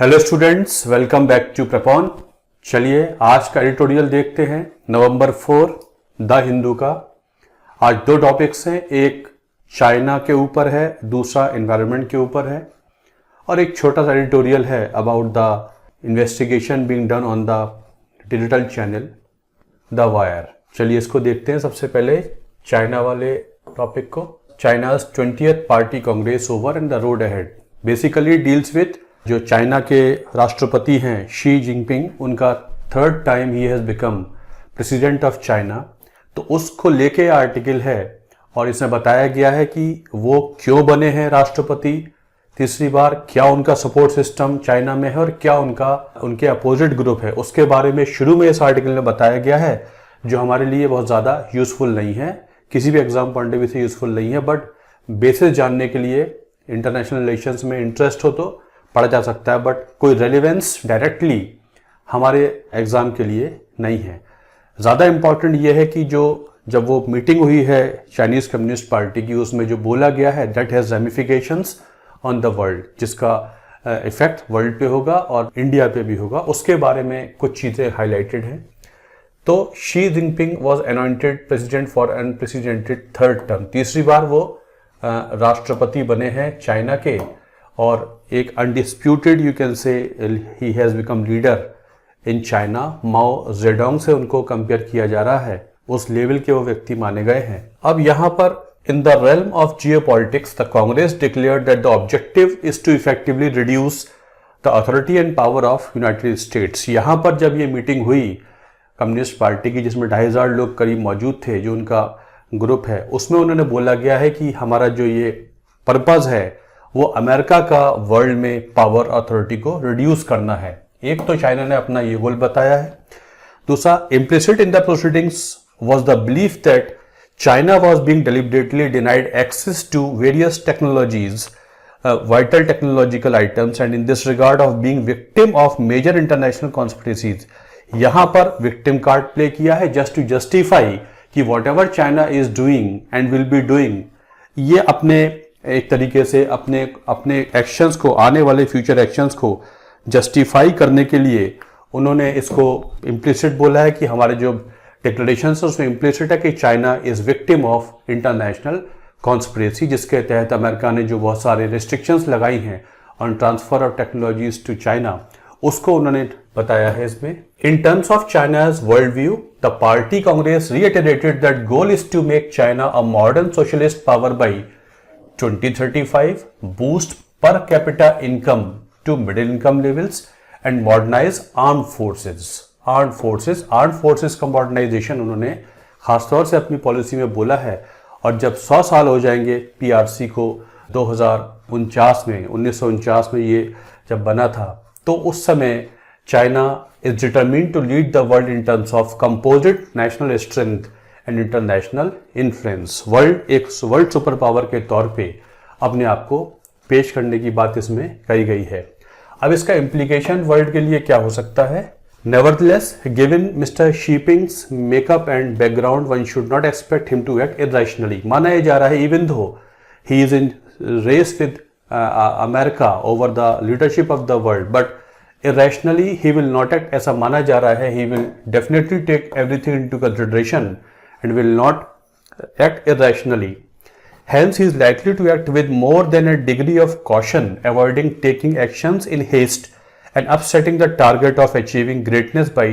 Hello students, welcome back to Prepon. चलिए आज का एडिटोरियल देखते हैं। नवंबर 4 द हिंदू का। आज दो टॉपिक्स हैं, एक चाइना के ऊपर है, दूसरा एनवायरनमेंट के ऊपर है, और एक छोटा सा एडिटोरियल है about the investigation being done on the digital channel the wire. चलिए इसको देखते हैं। सबसे पहले चाइना वाले टॉपिक को। China's 20th party Congress over and the road ahead basically deals with जो चाइना के राष्ट्रपति हैं शी जिनपिंग, उनका third time he has become president of China, तो उसको लेके आर्टिकल है और इसमें बताया गया है कि वो क्यों बने हैं राष्ट्रपति तीसरी बार, क्या उनका सपोर्ट सिस्टम चाइना में है और क्या उनके अपोजिट ग्रुप है, उसके बारे में शुरू में इस आर्टिकल में बताया गया है, जो हमारे लिए बहुत ज़्यादा यूजफुल नहीं है, किसी भी एग्जाम पॉइंट ऑफ व्यू से यूजफुल नहीं है, बट बेसिस जानने के लिए इंटरनेशनल रिलेशंस में इंटरेस्ट हो तो पढ़ा जा सकता है, बट कोई रेलिवेंस डायरेक्टली हमारे एग्जाम के लिए नहीं है। ज़्यादा इम्पॉर्टेंट ये है कि जब वो मीटिंग हुई है चाइनीज़ कम्युनिस्ट पार्टी की, उसमें जो बोला गया है that has ramifications on the world, जिसका इफेक्ट वर्ल्ड पे होगा और इंडिया पे भी होगा, उसके बारे में कुछ चीज़ें हाईलाइटेड हैं। तो Xi Jinping was anointed president for unprecedented third term, तीसरी बार वो राष्ट्रपति बने हैं चाइना के, और एक undisputed you can say he has become leader in China. Mao Zedong से उनको कंपेयर किया जा रहा है, उस लेवल के वो व्यक्ति माने गए हैं। अब यहाँ पर in the realm of geopolitics, the Congress declared that the objective is to effectively reduce the authority and power of United States। यहाँ पर जब ये मीटिंग हुई कम्युनिस्ट पार्टी की, जिसमें 2,500 लोग करीब मौजूद थे, जो उनका ग्रुप है, उसमें उन्होंने बोला गया है कि हमारा जो ये पर्पज़ है वो अमेरिका का वर्ल्ड में पावर अथॉरिटी को रिड्यूस करना है। एक तो चाइना ने अपना ये गोल बताया है। दूसरा, implicit in the proceedings was the belief that China was being deliberately denied access to various technologies, vital technological items, and in this regard of being victim of major international conspiracies। यहाँ पर victim card play किया है just to justify कि whatever China is doing and will be doing, ये अपने एक तरीके से अपने एक्शंस को, आने वाले फ्यूचर एक्शंस को जस्टिफाई करने के लिए उन्होंने इसको इम्प्लिसिट बोला है कि हमारे जो डिक्लेरेशन है उसमें इम्प्लिसिट है कि China is victim of international conspiracy, जिसके तहत अमेरिका ने जो बहुत सारे रिस्ट्रिक्शंस लगाई हैं on transfer of technologies to China, उसको उन्होंने बताया है इसमें। In terms of China's world view, the party congress reiterated that goal is to make China a modern socialist power by 2035, boost per capita income to middle income levels and modernize armed forces। Armed forces का modernisation उन्होंने खासतौर से अपनी policy में बोला है। और जब 100 साल हो जाएंगे पीआरसी को 2049 में, 1949 में ये जब बना था, तो उस समय China is determined to lead the world in terms of composite national strength and international influence. एक वर्ल्ड सुपर पावर के तौर पे अपने आप को पेश करने की बात इसमें कही गई है। अब इसका इम्प्लीकेशन वर्ल्ड के लिए क्या हो सकता है? Nevertheless, given Mr. Xiping's makeup and background, one should not expect him to act irrationally। माना यह जा रहा है even though he is in race with America over the leadership of the world, but irrationally he will not act। ऐसा माना जा रहा है, he will definitely take everything into consideration and will not act irrationally। Hence, he is likely to act with more than a degree of caution, avoiding taking actions in haste and upsetting the target of achieving greatness by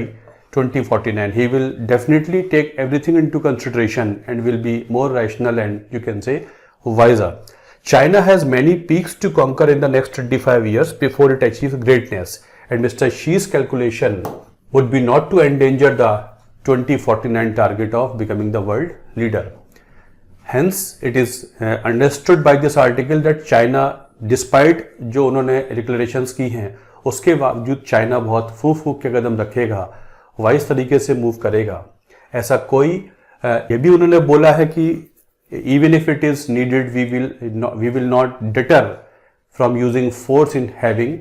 2049। He will definitely take everything into consideration and will be more rational and you can say wiser। China has many peaks to conquer in the next 25 years before it achieves greatness, and Mr. Xi's calculation would be not to endanger the 2049 target of becoming the world leader। Hence, it is understood by this article that China, despite जो उन्होंने declarations की हैं, उसके बावजूद China बहुत फूक के कदम रखेगा, वाइस तरीके से मूव करेगा। ऐसा कोई ये भी उन्होंने बोला है कि even if it is needed we will not deter from using force in having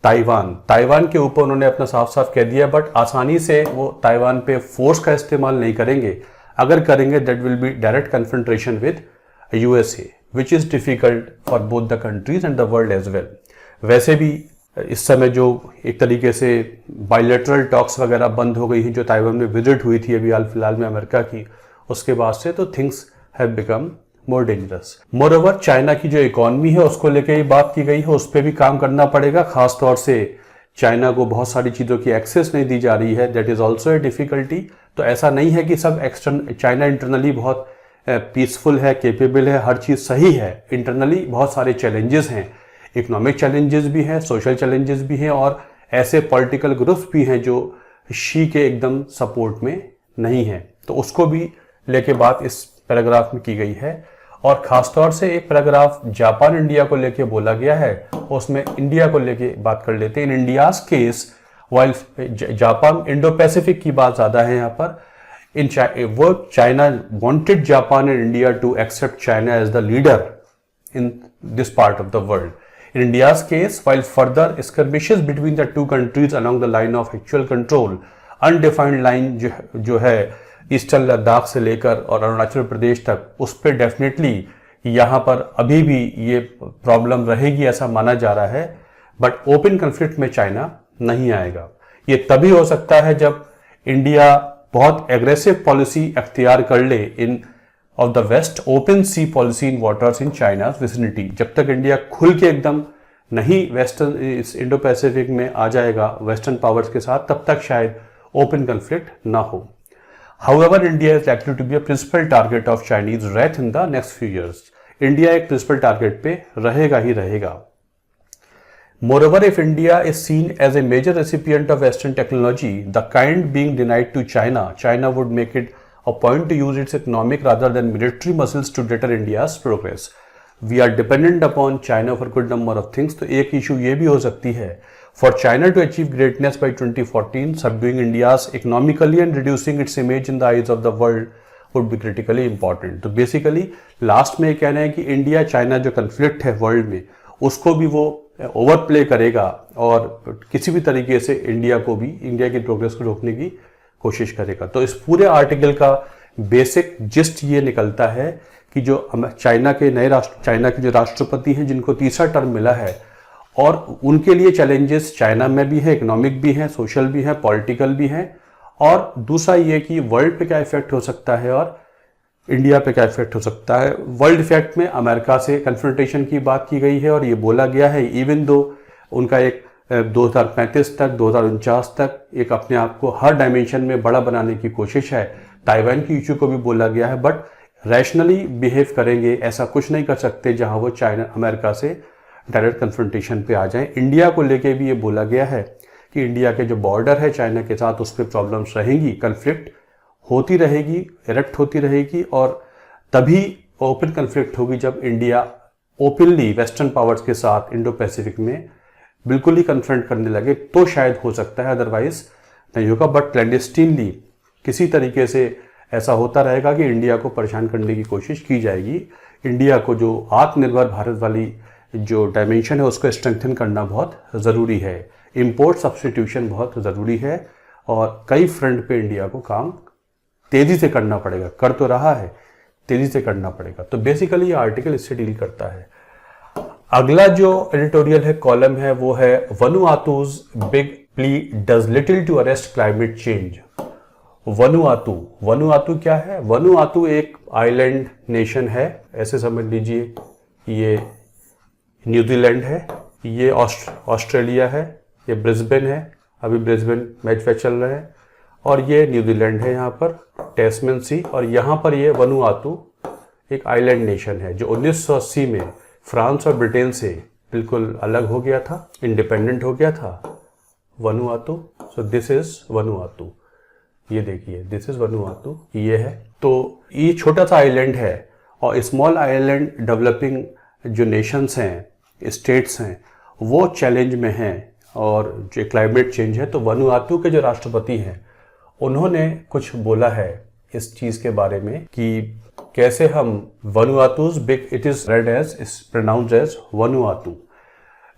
Taiwan के ऊपर उन्होंने अपना साफ साफ कह दिया, बट आसानी से वो ताइवान पे फोर्स का इस्तेमाल नहीं करेंगे। अगर करेंगे that will be direct confrontation with USA, which is difficult for both the countries and the world as well. वैसे भी इस समय जो एक तरीके से बायलैटरल टॉक्स वगैरह बंद हो गई हैं, जो ताइवान में विजिट हुई थी अभी हाल फिलहाल में अमेरिका की, उसके बाद से तो things have become more dangerous. More over China की जो इकोनॉमी है उसको लेकर ही बात की गई है, उस पर भी काम करना पड़ेगा। खास तौर से चाइना को बहुत सारी चीज़ों की एक्सेस नहीं दी जा रही है, that is also a difficulty. तो ऐसा नहीं है कि सब चाइना इंटरनली बहुत पीसफुल है, केपेबल है, हर चीज़ सही है। इंटरनली बहुत सारे चैलेंजेस हैं, इकोनॉमिक चैलेंजेस भी हैं, सोशल चैलेंजेस भी हैं, और ऐसे पॉलिटिकल ग्रुप्स भी हैं जो शी के एकदम सपोर्ट में नहीं हैं। तो उसको भी लेके बात इस पैराग्राफ में की गई है। और खासतौर से एक पैराग्राफ जापान इंडिया को लेके बोला गया है, उसमें इंडिया को लेके बात कर लेते हैं। In India's case while Japan, Indo Pacific की बात ज्यादा है यहाँ पर। वो China wanted Japan and India to accept China as the leader in this part of the world. In India's case, while further skirmishes between the two countries along the line of actual control, undefined line जो है eastern Ladakh से लेकर और अरुणाचल प्रदेश तक, उस पर definitely यहाँ पर अभी भी ये प्रॉब्लम रहेगी ऐसा माना जा रहा है। बट ओपन कन्फ्लिक्ट में चाइना नहीं आएगा। ये तभी हो सकता है जब इंडिया बहुत एग्रेसिव पॉलिसी अख्तियार कर ले in of the West open sea policy in waters in China's vicinity. जब तक इंडिया खुल के एकदम नहीं वेस्टर्न इस इंडो पैसिफिक में आ जाएगा वेस्टर्न पावर्स के साथ, तब तक शायद ओपन कन्फ्लिक्ट ना हो। However India is likely to be a principal target of Chinese wrath in the next few years. India एक प्रिंसिपल टारगेट पे रहेगा ही रहेगा। Moreover, if India is seen as a major recipient of Western technology, the kind being denied to China, China would make it a point to use its economic rather than military muscles to deter India's progress. We are dependent upon China for good number of things. तो एक issue ये भी हो सकती है, for China to achieve greatness by 2014, subduing India's economically and reducing its image in the eyes of the world would be critically important. तो basically last में कहना है कि इंडिया चाइना जो कन्फ्लिक्ट है वर्ल्ड में, उसको भी वो ओवर प्ले करेगा और किसी भी तरीके से इंडिया को भी, इंडिया की प्रोग्रेस को रोकने की कोशिश करेगा। तो इस पूरे आर्टिकल का बेसिक जिस्ट ये निकलता है कि जो चाइना के चाइना के जो राष्ट्रपति हैं जिनको तीसरा टर्म मिला है, और उनके लिए चैलेंजेस चाइना में भी है, इकोनॉमिक भी हैं, सोशल भी हैं, पॉलिटिकल भी हैं, और दूसरा ये कि वर्ल्ड पे क्या इफेक्ट हो सकता है और इंडिया पे क्या इफेक्ट हो सकता है। वर्ल्ड इफेक्ट में अमेरिका से कन्फ्रंटेशन की बात की गई है, और ये बोला गया है इवन दो उनका एक 2035 तक 2049 तक एक अपने आप को हर डायमेंशन में बड़ा बनाने की कोशिश है। ताइवान की इशू को भी बोला गया है, बट रैशनली बिहेव करेंगे, ऐसा कुछ नहीं कर सकते जहां वो चाइना अमेरिका से डायरेक्ट कन्फ्रंटेशन पे आ जाएं। इंडिया को लेके भी ये बोला गया है कि इंडिया के जो बॉर्डर है चाइना के साथ, उस पर प्रॉब्लम्स रहेंगी, कन्फ्लिक्ट होती रहेगी, इरेक्ट होती रहेगी, और तभी ओपन कन्फ्लिक्ट होगी जब इंडिया ओपनली वेस्टर्न पावर्स के साथ इंडो पैसिफिक में बिल्कुल ही कन्फ्रंट करने लगे, तो शायद हो सकता है, अदरवाइज नहीं होगा। बट क्लैंडस्टीनली किसी तरीके से ऐसा होता रहेगा कि इंडिया को परेशान करने की कोशिश की जाएगी। इंडिया को जो आत्मनिर्भर भारत वाली जो डायमेंशन है उसको स्ट्रेंथन करना बहुत ज़रूरी है। इंपोर्ट सब्स्टिट्यूशन बहुत ज़रूरी है, और कई फ्रंट पे इंडिया को काम तेजी से करना पड़ेगा, कर तो रहा है, तेजी से करना पड़ेगा। तो बेसिकली ये आर्टिकल इससे डील करता है। अगला जो एडिटोरियल है, कॉलम है, वो है Vanuatu's big plea does little to arrest climate change. Vanuatu क्या है? वनुआतू एक आइलैंड नेशन है, ऐसे समझ लीजिए। ये न्यूजीलैंड है, ये ऑस्ट्रेलिया है, ये ब्रिस्बेन है, अभी ब्रिस्बेन मैच चल रहे हैं, और ये न्यूजीलैंड है यहाँ पर, टेस्मेन सी, और यहाँ पर ये वनुआतू एक आइलैंड नेशन है जो 1980 में फ्रांस और ब्रिटेन से बिल्कुल अलग हो गया था, इंडिपेंडेंट हो गया था Vanuatu. So this is Vanuatu, ये देखिए, दिस इज वनुआतू, ये है। तो ये छोटा सा आइलैंड है, और स्मॉल आइलैंड डेवलपिंग जो नेशंस हैं, स्टेट्स हैं, वो चैलेंज में हैं, और जो क्लाइमेट चेंज है। तो वनुआतू के जो राष्ट्रपति हैं उन्होंने कुछ बोला है इस चीज़ के बारे में कि कैसे हम Vanuatu's big, it is read as, is pronounced as Vanuatu,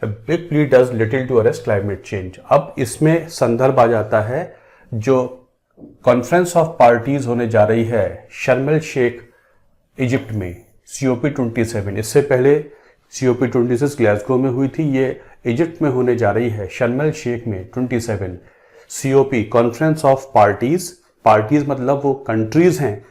big plea does little to arrest climate change. अब इसमें संदर्भ आ जाता है जो कॉन्फ्रेंस ऑफ पार्टीज होने जा रही है शर्म एल शेख इजिप्ट में, COP27। इससे पहले COP26 ग्लासगो में हुई थी। ये इजिप्ट में होने जा रही है शर्म एल शेख में 27 COP conference of parties, parties मतलब वो कंट्रीज हैं,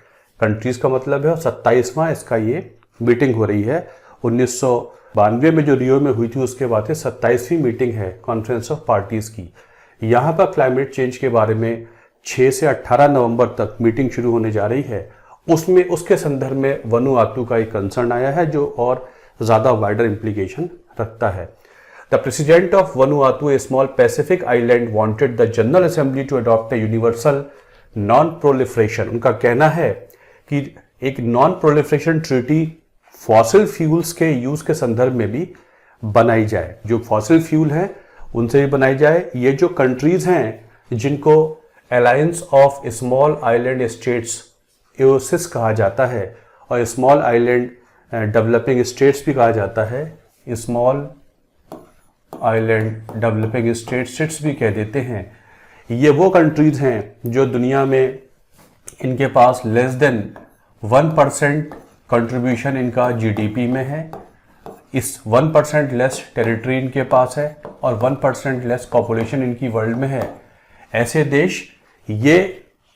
कंट्रीज का मतलब है, 27वां इसका ये मीटिंग हो रही है। 1992 में जो रियो में हुई थी उसके बाद 27वीं मीटिंग है कॉन्फ्रेंस ऑफ पार्टीज की। यहाँ पर क्लाइमेट चेंज के बारे में 6 से 18 नवंबर तक मीटिंग शुरू होने जा रही है। उसमें उसके संदर्भ में वनुआतू का एक कंसर्न आया है जो और ज़्यादा वाइडर इम्प्लीकेशन रखता है। The president of Vanuatu, a small Pacific island, wanted the general assembly to adopt a universal non proliferation. उनका कहना है कि एक non proliferation treaty fossil fuels के यूज के संदर्भ में भी बनाई जाए, जो फॉसिल फ्यूल हैं उनसे भी बनाई जाए। ये जो कंट्रीज हैं जिनको alliance of small island states AOSIS कहा जाता है और स्मॉल आइलैंड डेवलपिंग स्टेट्स भी कहा जाता है, स्मॉल आइलैंड डेवलपिंग स्टेट्स भी कह देते हैं। ये वो कंट्रीज हैं जो दुनिया में इनके पास लेस देन 1% कंट्रीब्यूशन इनका GDP में है। इस 1% लेस टेरिटरी इनके पास है और 1% लेस पॉपुलेशन इनकी वर्ल्ड में है। ऐसे देश ये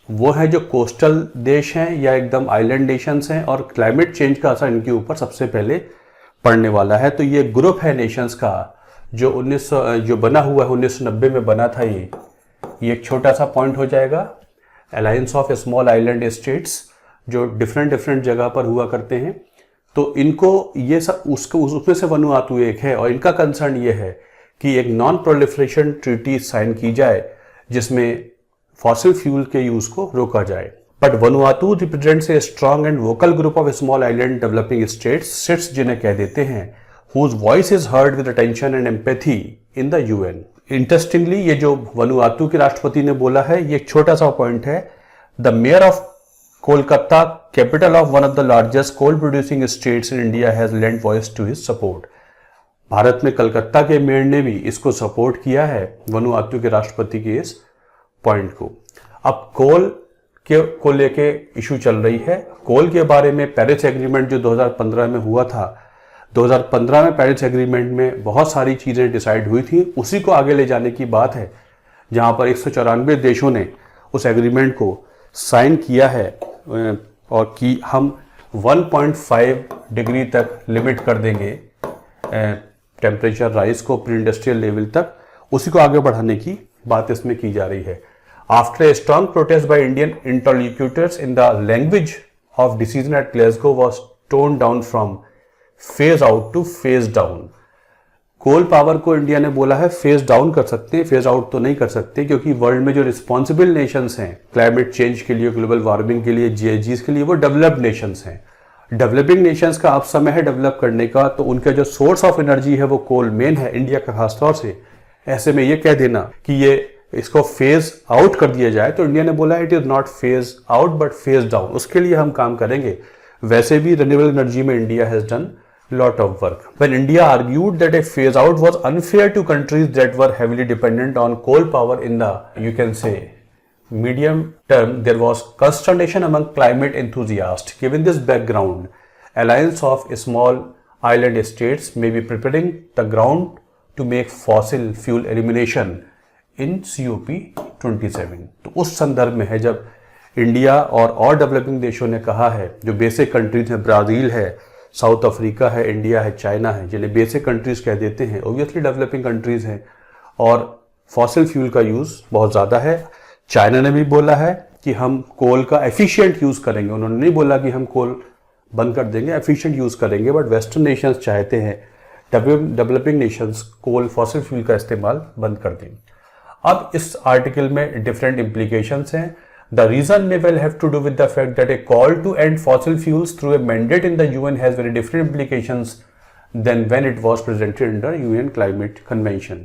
वो हैं जो कोस्टल देश हैं या एकदम आइलैंड नेशंस हैं और क्लाइमेट चेंज का असर इनके ऊपर सबसे पहले पड़ने वाला है। तो ये ग्रुप है नेशंस का जो बना हुआ है 1990 में बना था। ये एक छोटा सा पॉइंट हो जाएगा। Alliance of small island states जो डिफरेंट जगह पर हुआ करते हैं, तो इनको ये सब उसमें से वनुआतू एक है और इनका कंसर्न ये है कि एक नॉन प्रोलिफरेशन ट्रीटी साइन की जाए जिसमें फॉसिल फ्यूल के यूज को रोका जाए। But Vanuatu represents a strong and vocal group of small island developing states जिन्हें कह देते हैं, whose voice is heard with attention and empathy in the UN। Interestingly ये जो वनुआतू के राष्ट्रपति ने बोला है ये एक छोटा सा पॉइंट है। The mayor of Kolkata, capital of one of the largest coal producing states in India, has lent voice to his support. Bharat में कलकत्ता के मेयर ने भी इसको सपोर्ट किया है वनुआतू के राष्ट्रपति के इस पॉइंट को। अब कोल को लेके इशू चल रही है। कोल के बारे में पेरिस एग्रीमेंट जो 2015 में हुआ था, 2015 में पेरिस एग्रीमेंट में बहुत सारी चीज़ें डिसाइड हुई थी, उसी को आगे ले जाने की बात है, जहां पर 194 देशों ने उस एग्रीमेंट को साइन किया है और कि हम 1.5 डिग्री तक लिमिट कर देंगे टेम्परेचर राइज को प्री इंडस्ट्रियल लेवल तक, उसी को आगे बढ़ाने की बात इसमें की जा रही है। After a strong protest by Indian interlocutors in the language of decision at Glasgow was tone down from phase out to phase down. Coal power को इंडिया ने बोला है फेज डाउन कर सकते हैं, फेज आउट तो नहीं कर सकते, क्योंकि वर्ल्ड में जो रिस्पॉन्सिबल नेशंस हैं क्लाइमेट चेंज के लिए, ग्लोबल वार्मिंग के लिए, GHGs के लिए, वो डेवलप्ड नेशंस हैं। डेवलपिंग नेशंस का अब समय है डेवलप करने का, तो उनका जो सोर्स ऑफ एनर्जी है वो कोल मेन है, इंडिया का खासतौर से। ऐसे में ये कह देना कि ये इसको फेज आउट कर दिया जाए, तो इंडिया ने बोला it is not phase out but phase down, उसके लिए हम काम करेंगे। वैसे भी रिन्यूएबल एनर्जी में India has done lot of work. When India argued that a phase out was unfair to countries that were heavily dependent on coal power in the, you can say, medium term, there was consternation among climate enthusiasts. Given this background, alliance of small island states may be preparing the ground to make fossil fuel elimination in COP27. तो उस संदर्भ में है जब India और developing देशों ने कहा है, जो बेसिक कंट्रीज हैं, ब्राजील है, साउथ अफ्रीका है, इंडिया है, चाइना है, जिन्हें बेसिक कंट्रीज कह देते हैं, ऑब्वियसली डेवलपिंग कंट्रीज हैं और फॉसिल फ्यूल का यूज़ बहुत ज़्यादा है। चाइना ने भी बोला है कि हम कोल का एफिशिएंट यूज़ करेंगे, उन्होंने नहीं बोला कि हम कोल बंद कर देंगे, एफिशिएंट यूज़ करेंगे। बट वेस्टर्न नेशंस चाहते हैं डेवलपिंग नेशंस कोल फॉसिल फ्यूल का इस्तेमाल बंद कर दें। अब इस आर्टिकल में डिफरेंट इम्प्लीकेशंस हैं। The reason may well have to do with the fact that a call to end fossil fuels through a mandate in the UN has very different implications than when it was presented under UN Climate Convention.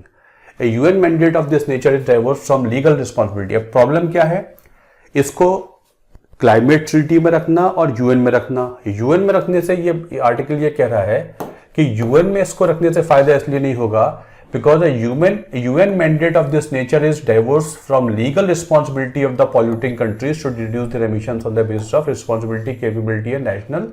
A UN mandate of this nature is divorced from legal responsibility. अब problem क्या है? इसको climate treaty में रखना और UN में रखना। UN में रखने से ये आर्टिकल ये कह रहा है कि यूएन में इसको रखने से फायदा इसलिए नहीं होगा because a UN mandate of this nature is divorced from legal responsibility of the polluting countries to reduce their emissions on the basis of responsibility, capability and national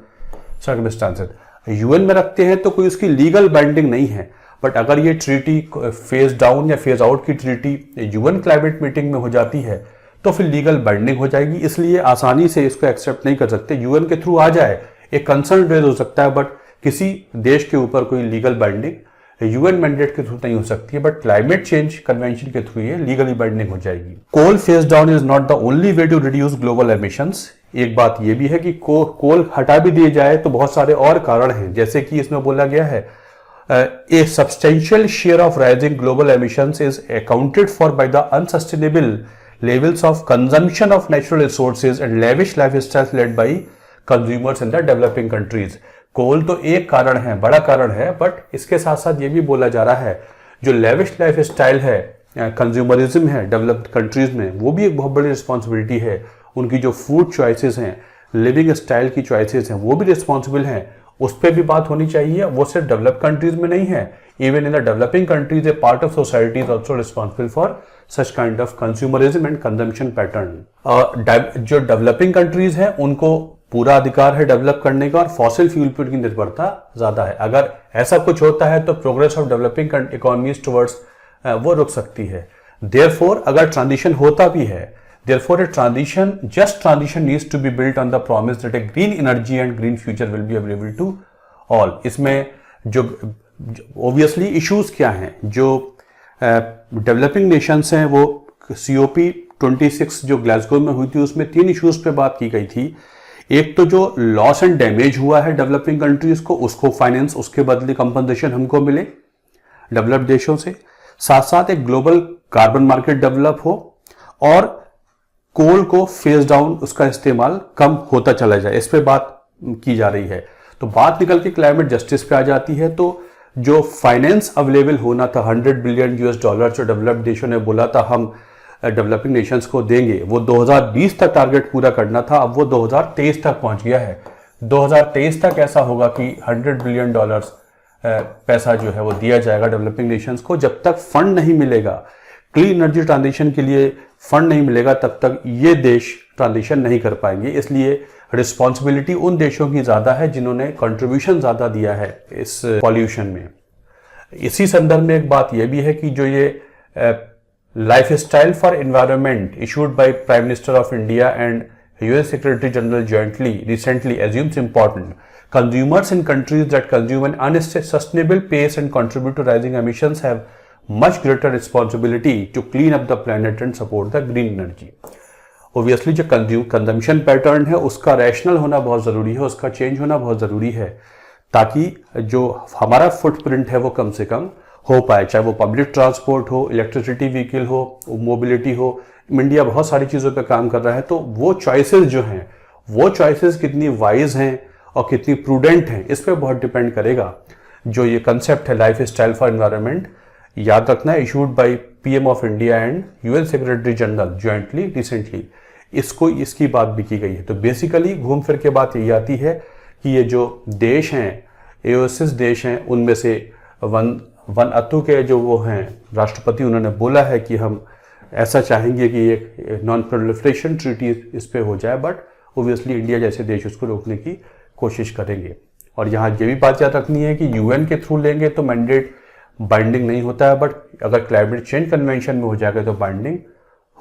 circumstances. UN में रखते हैं तो कोई उसकी लीगल बाइंडिंग नहीं है, but अगर ये ट्रीटी फेज डाउन या फेज आउट की ट्रीटी यूएन क्लाइमेट मीटिंग में हो जाती है तो फिर लीगल बाइंडिंग हो जाएगी, इसलिए आसानी से इसको एक्सेप्ट नहीं कर सकते। यूएन के थ्रू आ जाए, एक कंसर्न रेज हो सकता है, बट किसी देश के ऊपर कोई लीगल बाइंडिंग यूएन मैंडेट के थ्रू नहीं हो सकती है, बट क्लाइमेट चेंज कन्वेंशन के थ्रू ये लीगली बाइंडिंग हो जाएगी। Coal phase down is not the only way to reduce global emissions. एक बात ये भी है कि कोल हटा भी दिए जाए तो बहुत सारे और कारण हैं, जैसे कि इसमें बोला गया है a substantial share of rising global emissions is accounted for by the unsustainable levels of consumption of natural resources and lavish lifestyles led by consumers in the developing countries। कोल तो एक कारण है, बड़ा कारण है, बट इसके साथ साथ ये भी बोला जा रहा है जो लेविश लाइफ स्टाइल है, कंज्यूमरिज्म है डेवलप्ड कंट्रीज में, वो भी एक बहुत बड़ी रिस्पॉन्सिबिलिटी है। उनकी जो फूड चॉइसेस हैं, लिविंग स्टाइल की चॉइसेस हैं, वो भी रिस्पॉन्सिबल हैं, उस पर भी बात होनी चाहिए। वो सिर्फ डेवलप्ड कंट्रीज में नहीं है, even in the developing countries A part of society is also responsible for such kind of consumerism and consumption pattern. जो डेवलपिंग कंट्रीज हैं उनको पूरा अधिकार है डेवलप करने का और फॉसिल फ्यूल पर की निर्भरता ज्यादा है। अगर ऐसा कुछ होता है तो progress of developing economies towards वो रुक सकती है। देयरफॉर अगर ट्रांजिशन होता भी है, therefore a just transition needs to be built on the promise that a green energy and green future will be available to all। इसमें जो obviously issues क्या हैं, जो डेवलपिंग नेशंस हैं, वो COP26 जो ग्लासगो में हुई थी उसमें 3 इश्यूज पे बात की गई थी। एक तो जो लॉस एंड डैमेज हुआ है डेवलपिंग कंट्रीज को, उसको फाइनेंस, उसके बदले कंपनसेशन हमको मिले डेवलप्ड देशों से। साथ साथ एक ग्लोबल कार्बन मार्केट डेवलप हो और कोल को फेज डाउन, उसका इस्तेमाल कम होता चला जाए, इस पे बात की जा रही है। तो बात निकल के क्लाइमेट जस्टिस पे आ जाती है। तो जो फाइनेंस अवेलेबल होना था $100 बिलियन जो डेवलप्ड देशों ने बोला था हम डेवलपिंग नेशंस को देंगे, वो 2020 तक टारगेट पूरा करना था, अब वो 2023 तक पहुंच गया है। 2023 तक ऐसा होगा कि $100 बिलियन पैसा जो है वो दिया जाएगा डेवलपिंग नेशंस को। जब तक फंड नहीं मिलेगा, क्लीन एनर्जी ट्रांजिशन के लिए फंड नहीं मिलेगा, तब तक ये देश ट्रांजिशन नहीं कर पाएंगे। इसलिए रिस्पॉन्सिबिलिटी उन देशों की ज्यादा है जिन्होंने कंट्रीब्यूशन ज्यादा दिया है इस पॉल्यूशन में। इसी संदर्भ में एक बात यह भी है कि जो ये life style for environment issued by prime minister of India and UN secretary general jointly recently assumes important consumers in countries that consume an unsustainable pace and contribute to rising emissions have much greater responsibility to clean up the planet and support the green energy। Obviously जो consumption pattern है उसका rational होना बहुत ज़रूरी है, उसका change होना बहुत ज़रूरी है, ताकि जो हमारा फुटप्रिंट है वो कम से कम हो पाए, चाहे वो पब्लिक ट्रांसपोर्ट हो, इलेक्ट्रिसिटी व्हीकल हो, मोबिलिटी हो। इंडिया बहुत सारी चीज़ों पर काम कर रहा है, तो वो चॉइसेस जो हैं, वो चॉइसेस कितनी वाइज हैं और कितनी प्रूडेंट हैं, इस पर बहुत डिपेंड करेगा। जो ये कंसेप्ट है लाइफ स्टाइल फॉर एनवायरनमेंट, याद रखना, issued by PM of India and UN secretary general jointly recently, इसकी बात भी की गई है। तो बेसिकली घूम फिर के बात यही आती है कि ये जो देश हैं, एओसिस देश हैं, उनमें से वनअतु के जो वो हैं राष्ट्रपति, उन्होंने बोला है कि हम ऐसा चाहेंगे कि एक नॉन प्रोलिफरेशन ट्रीटी इस पे हो जाए, बट ओबियसली इंडिया जैसे देश उसको रोकने की कोशिश करेंगे। और यहाँ ये भी बात याद रखनी है कि यूएन के थ्रू लेंगे तो मैंडेट बाइंडिंग नहीं होता है, बट अगर क्लाइमेट चेंज कन्वेंशन में हो जाएगा तो बाइंडिंग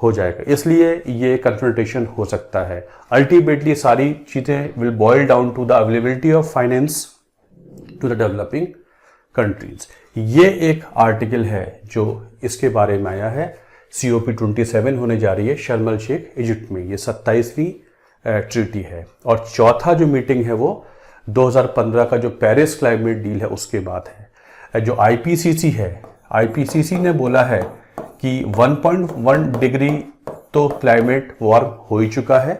हो जाएगा। इसलिए ये कन्फ्रंटेशन हो सकता है। अल्टीमेटली सारी चीज़ें will boil down to the availability of finance to the developing countries. ये एक आर्टिकल है जो इसके बारे में आया है। COP27 होने जा रही है शर्म एल शेख इजिप्ट में, ये 27वीं ट्रीटी है। और चौथा जो मीटिंग है वो 2015 का जो पेरिस क्लाइमेट डील है उसके बाद है। जो IPCC है, IPCC ने बोला है कि 1.1 डिग्री तो क्लाइमेट वार्म हो ही चुका है,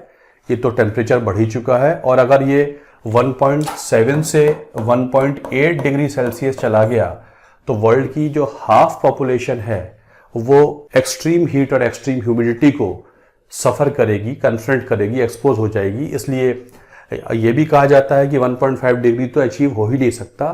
ये तो टेम्परेचर बढ़ ही चुका है, और अगर ये 1.7 से 1.8 डिग्री सेल्सियस चला गया तो वर्ल्ड की जो हाफ पॉपुलेशन है वो एक्सट्रीम हीट और एक्सट्रीम ह्यूमिडिटी को सफ़र करेगी, कन्फ्रंट करेगी, एक्सपोज हो जाएगी। इसलिए ये भी कहा जाता है कि 1.5 डिग्री तो अचीव हो ही नहीं सकता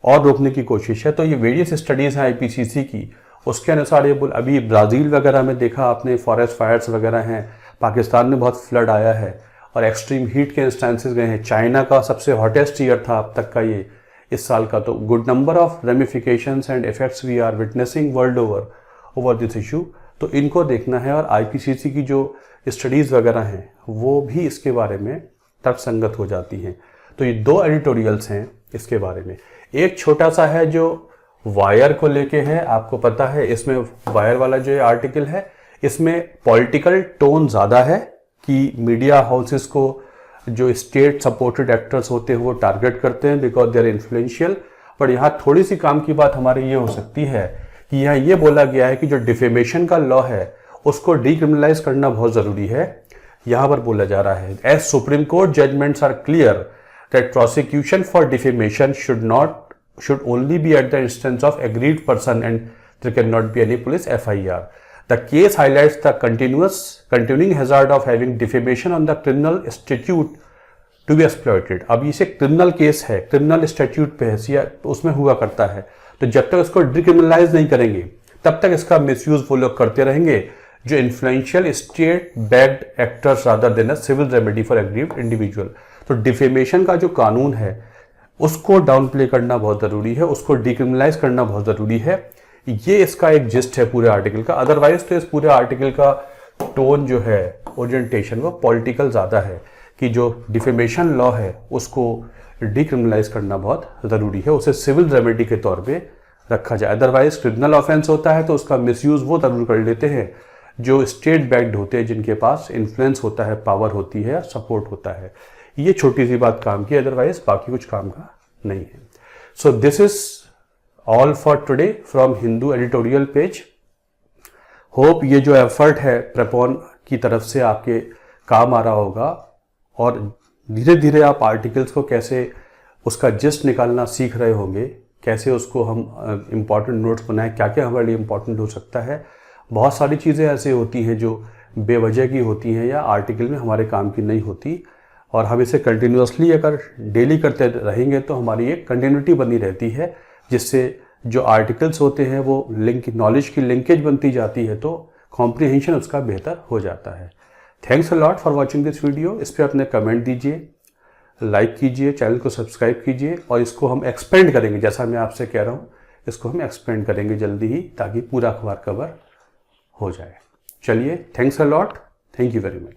और रोकने की कोशिश है। तो ये वेरियस स्टडीज़ हैं IPCC की, उसके अनुसार ये अभी ब्राज़ील वगैरह में देखा आपने, फॉरेस्ट फायर्स वगैरह हैं, पाकिस्तान में बहुत फ्लड आया है और एक्सट्रीम हीट के इंस्टेंसेस गए हैं। चाइना का सबसे हॉटेस्ट ईयर था अब तक का ये इस साल का। तो good number of ramifications and effects we are witnessing world over this issue, तो इनको देखना है। और आईपीसीसी की जो स्टडीज़ वगैरह हैं वो भी इसके बारे में तर्कसंगत हो जाती हैं। तो ये 2 एडिटोरियल्स हैं इसके बारे में। एक छोटा सा है जो वायर को लेके है, आपको पता है इसमें वायर वाला जो ये आर्टिकल है इसमें पॉलिटिकल टोन ज़्यादा है कि मीडिया हाउसेस को जो स्टेट सपोर्टेड एक्टर्स होते हैं वो टारगेट करते हैं बिकॉज दे आर इन्फ्लुएंशियल। पर यहाँ थोड़ी सी काम की बात हमारी ये हो सकती है कि यहाँ ये बोला गया है कि जो डिफेमेशन का लॉ है उसको डिक्रिमिनलाइज करना बहुत ज़रूरी है। यहाँ पर बोला जा रहा है as supreme court judgments are clear that prosecution for defamation should only be at the instance of aggrieved person and there cannot be any police FIR. The case highlights the continuing hazard of having defamation on the criminal statute to be exploited. अब इसे criminal case है, criminal statute पे है, उसमें हुआ करता है। तो जब तक इसको डिक्रिमिनलाइज नहीं करेंगे तब तक इसका मिसयूज वो लोग करते रहेंगे जो influential state backed actors rather than a civil remedy for aggrieved individual. तो डिफेमेशन का जो कानून है उसको डाउन प्ले करना बहुत ज़रूरी है, उसको डिक्रिमिनलाइज करना बहुत ज़रूरी है। ये इसका एक जिस्ट है पूरे आर्टिकल का। अदरवाइज तो इस पूरे आर्टिकल का टोन जो है, ओरिएंटेशन, वो पॉलिटिकल ज़्यादा है कि जो डिफेमेशन लॉ है उसको डिक्रिमिनलाइज करना बहुत ज़रूरी है, उसे सिविल रेमेडी के तौर पे रखा जाए। अदरवाइज क्रिमिनल ऑफेंस होता है तो उसका मिसयूज़ वो ज़रूर कर लेते हैं जो स्टेट बैक्ड होते हैं, जिनके पास इन्फ्लुएंस होता है, पावर होती है, सपोर्ट होता है। ये छोटी सी बात काम की, अदरवाइज बाकी कुछ काम का नहीं है। So this is all for today from Hindu editorial page. Hope ये जो एफर्ट है प्रेपॉन की तरफ से आपके काम आ रहा होगा और धीरे धीरे आप आर्टिकल्स को कैसे उसका जिस्ट निकालना सीख रहे होंगे, कैसे उसको हम इम्पॉर्टेंट नोट्स बनाएं, क्या क्या हमारे लिए इम्पॉर्टेंट हो सकता है। बहुत सारी चीज़ें ऐसी होती हैं जो बेवजह की होती हैं या आर्टिकल में हमारे काम की नहीं होती, और हम इसे कंटिन्यूसली अगर डेली करते रहेंगे तो हमारी एक कंटिन्यूटी बनी रहती है, जिससे जो आर्टिकल्स होते हैं वो नॉलेज की लिंकेज बनती जाती है, तो कॉम्प्रिहेंशन उसका बेहतर हो जाता है। Thanks a lot for watching this video. इस पर अपने कमेंट दीजिए, लाइक कीजिए, चैनल को सब्सक्राइब कीजिए, और इसको हम एक्सपेंड करेंगे, जैसा मैं आपसे कह रहा हूँ इसको हम एक्सपेंड करेंगे जल्दी ही, ताकि पूरा अखबार कवर हो जाए। चलिए, thanks a lot, thank you very much.